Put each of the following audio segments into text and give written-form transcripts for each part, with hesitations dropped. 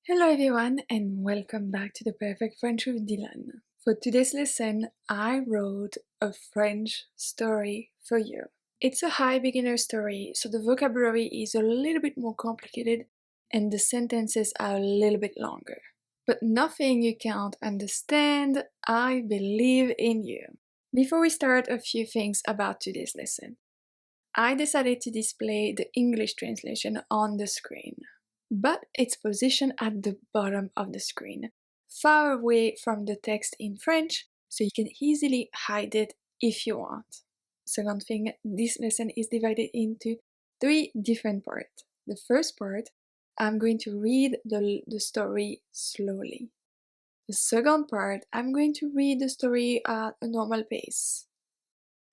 Hello everyone and welcome back to the Perfect French with Dylane. For today's lesson, I wrote a French story for you. It's a high beginner story, so the vocabulary is a little bit more complicated and the sentences are a little bit longer. But nothing you can't understand, I believe in you. Before we start, a few things about today's lesson. I decided to display the English translation on the screen, but it's positioned at the bottom of the screen, far away from the text in French, so you can easily hide it if you want. Second thing, this lesson is divided into 3 different parts. The first part, I'm going to read the story slowly. The second part, I'm going to read the story at a normal pace,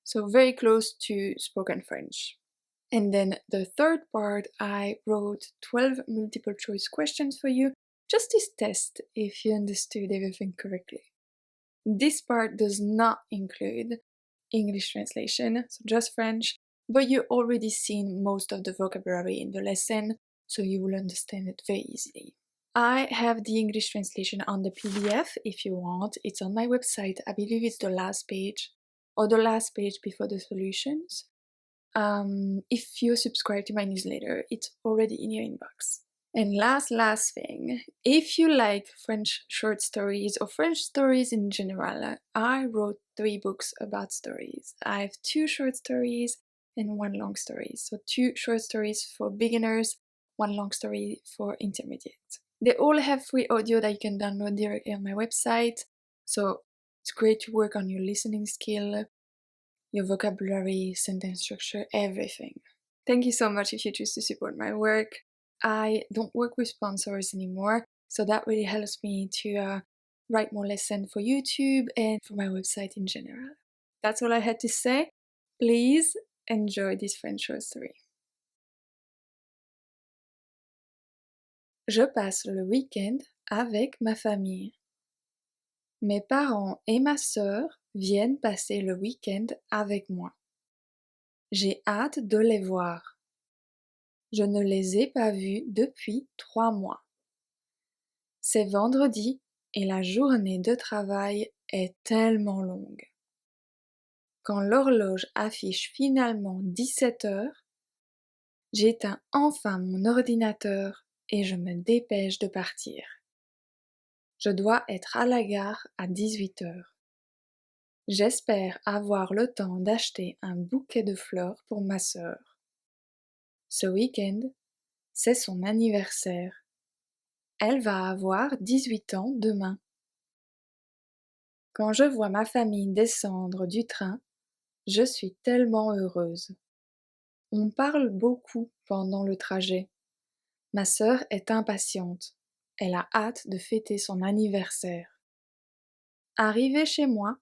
so very close to spoken French. And then the third part, I wrote 12 multiple choice questions for you, just to test if you understood everything correctly. This part does not include English translation, so just French, but you already seen most of the vocabulary in the lesson, so you will understand it very easily. I have the English translation on the PDF if you want. It's on my website. I believe it's the last page, or the last page before the solutions. If you subscribe to my newsletter, it's already in your inbox. And last thing, if you like French short stories or French stories in general, I wrote 3 books about stories. I have 2 short stories and 1 long story. So 2 short stories for beginners, 1 long story for intermediate. They all have free audio that you can download directly on my website. So it's great to work on your listening skill, your vocabulary, sentence structure, everything. Thank you so much if you choose to support my work. I don't work with sponsors anymore, so that really helps me to write more lessons for YouTube and for my website in general. That's all I had to say. Please enjoy this French short story. Je passe le week-end avec ma famille. Mes parents et ma sœur viennent passer le week-end avec moi. J'ai hâte de les voir. Je ne les ai pas vus depuis 3 mois. C'est vendredi et la journée de travail est tellement longue. Quand l'horloge affiche finalement 17 heures, j'éteins enfin mon ordinateur et je me dépêche de partir. Je dois être à la gare à 18 heures. J'espère avoir le temps d'acheter un bouquet de fleurs pour ma sœur. Ce week-end, c'est son anniversaire. Elle va avoir 18 ans demain. Quand je vois ma famille descendre du train, je suis tellement heureuse. On parle beaucoup pendant le trajet. Ma sœur est impatiente. Elle a hâte de fêter son anniversaire. Arrivés chez moi,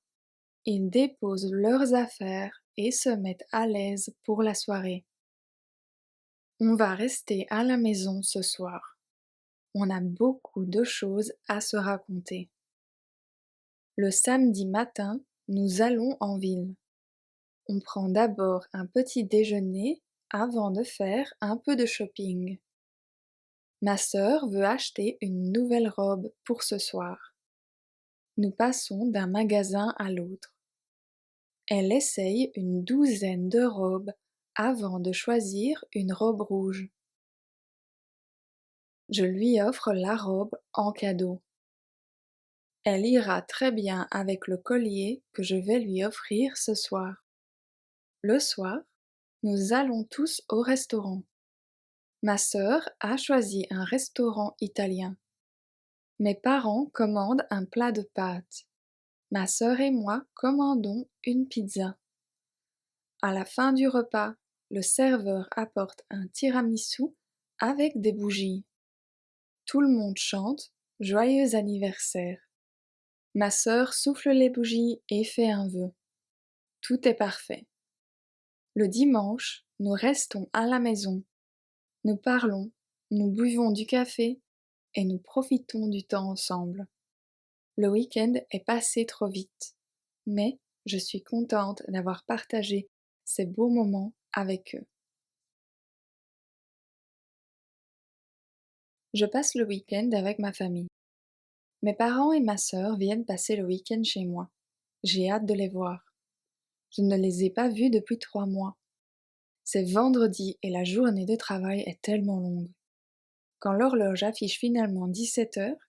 ils déposent leurs affaires et se mettent à l'aise pour la soirée. On va rester à la maison ce soir. On a beaucoup de choses à se raconter. Le samedi matin, nous allons en ville. On prend d'abord un petit déjeuner avant de faire un peu de shopping. Ma sœur veut acheter une nouvelle robe pour ce soir. Nous passons d'un magasin à l'autre. Elle essaye une douzaine de robes avant de choisir une robe rouge. Je lui offre la robe en cadeau. Elle ira très bien avec le collier que je vais lui offrir ce soir. Le soir, nous allons tous au restaurant. Ma sœur a choisi un restaurant italien. Mes parents commandent un plat de pâtes. Ma sœur et moi commandons une pizza. À la fin du repas, le serveur apporte un tiramisu avec des bougies. Tout le monde chante « Joyeux anniversaire ». Ma sœur souffle les bougies et fait un vœu. Tout est parfait. Le dimanche, nous restons à la maison. Nous parlons, nous buvons du café et nous profitons du temps ensemble. Le week-end est passé trop vite, mais je suis contente d'avoir partagé ces beaux moments avec eux. Je passe le week-end avec ma famille. Mes parents et ma sœur viennent passer le week-end chez moi. J'ai hâte de les voir. Je ne les ai pas vus depuis 3 mois. C'est vendredi et la journée de travail est tellement longue. Quand l'horloge affiche finalement 17 heures,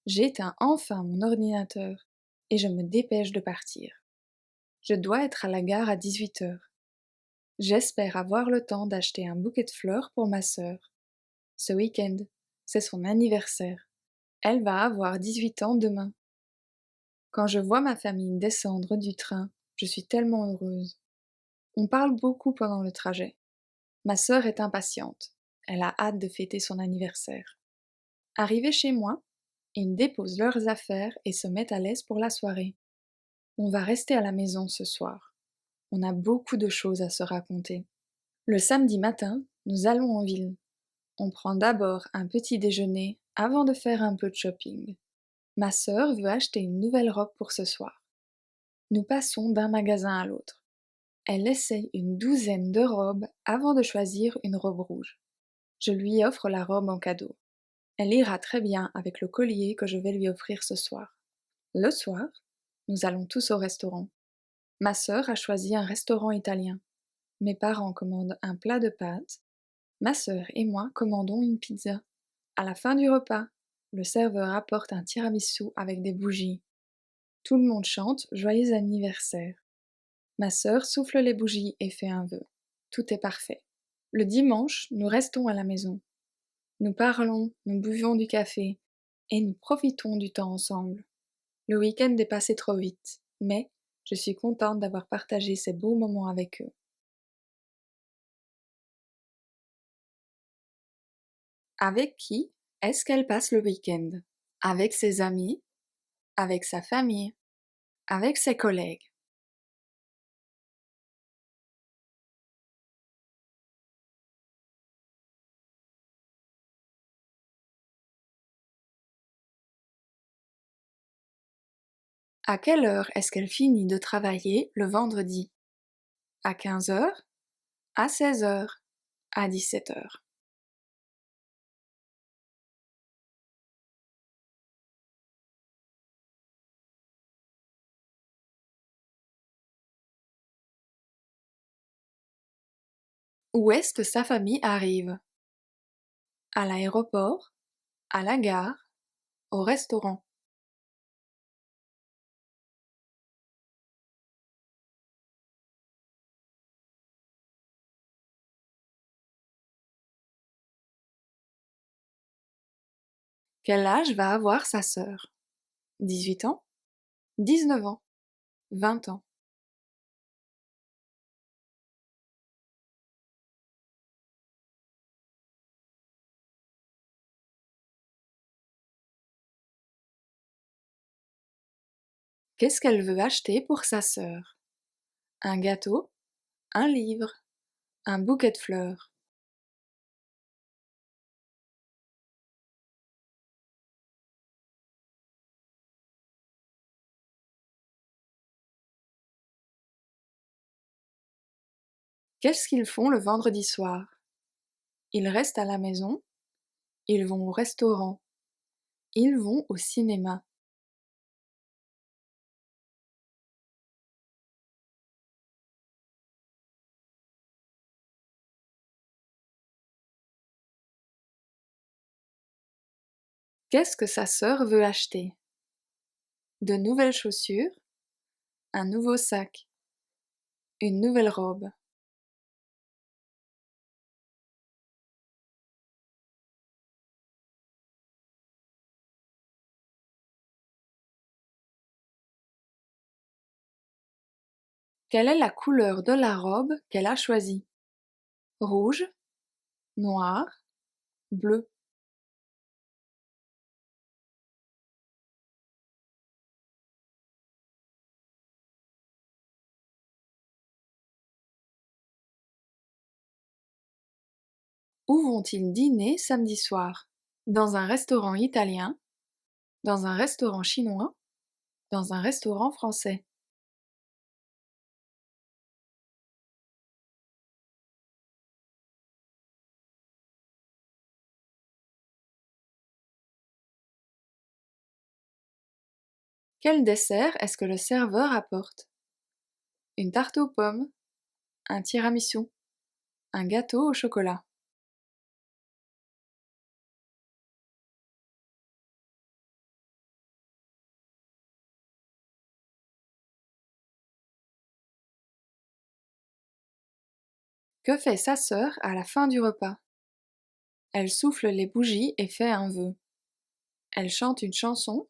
j'éteins enfin mon ordinateur et je me dépêche de partir. Je dois être à la gare à 18 heures. J'espère avoir le temps d'acheter un bouquet de fleurs pour ma sœur. Ce week-end, c'est son anniversaire. Elle va avoir 18 ans demain. Quand je vois ma famille descendre du train, je suis tellement heureuse. On parle beaucoup pendant le trajet. Ma sœur est impatiente. Elle a hâte de fêter son anniversaire. Arrivés chez moi, ils déposent leurs affaires et se mettent à l'aise pour la soirée. On va rester à la maison ce soir. On a beaucoup de choses à se raconter. Le samedi matin, nous allons en ville. On prend d'abord un petit déjeuner avant de faire un peu de shopping. Ma sœur veut acheter une nouvelle robe pour ce soir. Nous passons d'un magasin à l'autre. Elle essaye une douzaine de robes avant de choisir une robe rouge. Je lui offre la robe en cadeau. Elle ira très bien avec le collier que je vais lui offrir ce soir. Le soir, nous allons tous au restaurant. Ma sœur a choisi un restaurant italien. Mes parents commandent un plat de pâtes. Ma sœur et moi commandons une pizza. À la fin du repas, le serveur apporte un tiramisu avec des bougies. Tout le monde chante Joyeux anniversaire. Ma sœur souffle les bougies et fait un vœu. Tout est parfait. Le dimanche, nous restons à la maison. Nous parlons, nous buvons du café et nous profitons du temps ensemble. Le week-end est passé trop vite, mais je suis contente d'avoir partagé ces beaux moments avec eux. Avec qui est-ce qu'elle passe le week-end? Avec ses amis? Avec sa famille? Avec ses collègues? À quelle heure est-ce qu'elle finit de travailler le vendredi? À 15 heures? À 16 heures? À 17 heures? Où est-ce que sa famille arrive? À l'aéroport? À la gare? Au restaurant? Quel âge va avoir sa sœur? 18 ans? 19 ans? 20 ans? Qu'est-ce qu'elle veut acheter pour sa sœur? Un gâteau? Un livre? Un bouquet de fleurs? Qu'est-ce qu'ils font le vendredi soir? Ils restent à la maison? Ils vont au restaurant? Ils vont au cinéma? Qu'est-ce que sa sœur veut acheter? De nouvelles chaussures? Un nouveau sac? Une nouvelle robe? Quelle est la couleur de la robe qu'elle a choisie? Rouge? Noir? Bleu? Où vont-ils dîner samedi soir? Dans un restaurant italien? Dans un restaurant chinois? Dans un restaurant français? Quel dessert est-ce que le serveur apporte? Une tarte aux pommes, un tiramisu, un gâteau au chocolat. Que fait sa sœur à la fin du repas? Elle souffle les bougies et fait un vœu. Elle chante une chanson.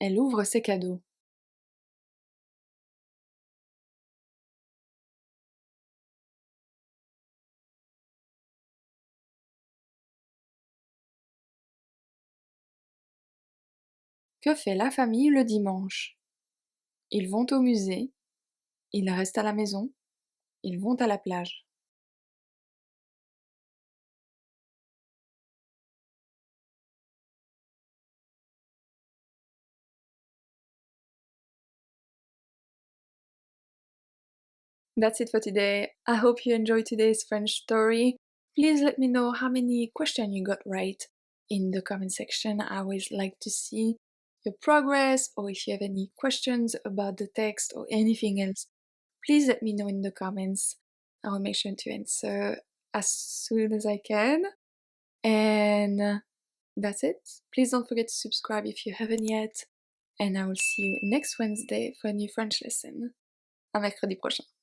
Elle ouvre ses cadeaux. Que fait la famille le dimanche? Ils vont au musée. Ils restent à la maison. Ils vont à la plage. That's it for today. I hope you enjoyed today's French story. Please let me know how many questions you got right in the comment section. I always like to see your progress, or if you have any questions about the text or anything else, please let me know in the comments. I will make sure to answer as soon as I can. And that's it. Please don't forget to subscribe if you haven't yet. And I will see you next Wednesday for a new French lesson. À mercredi prochain.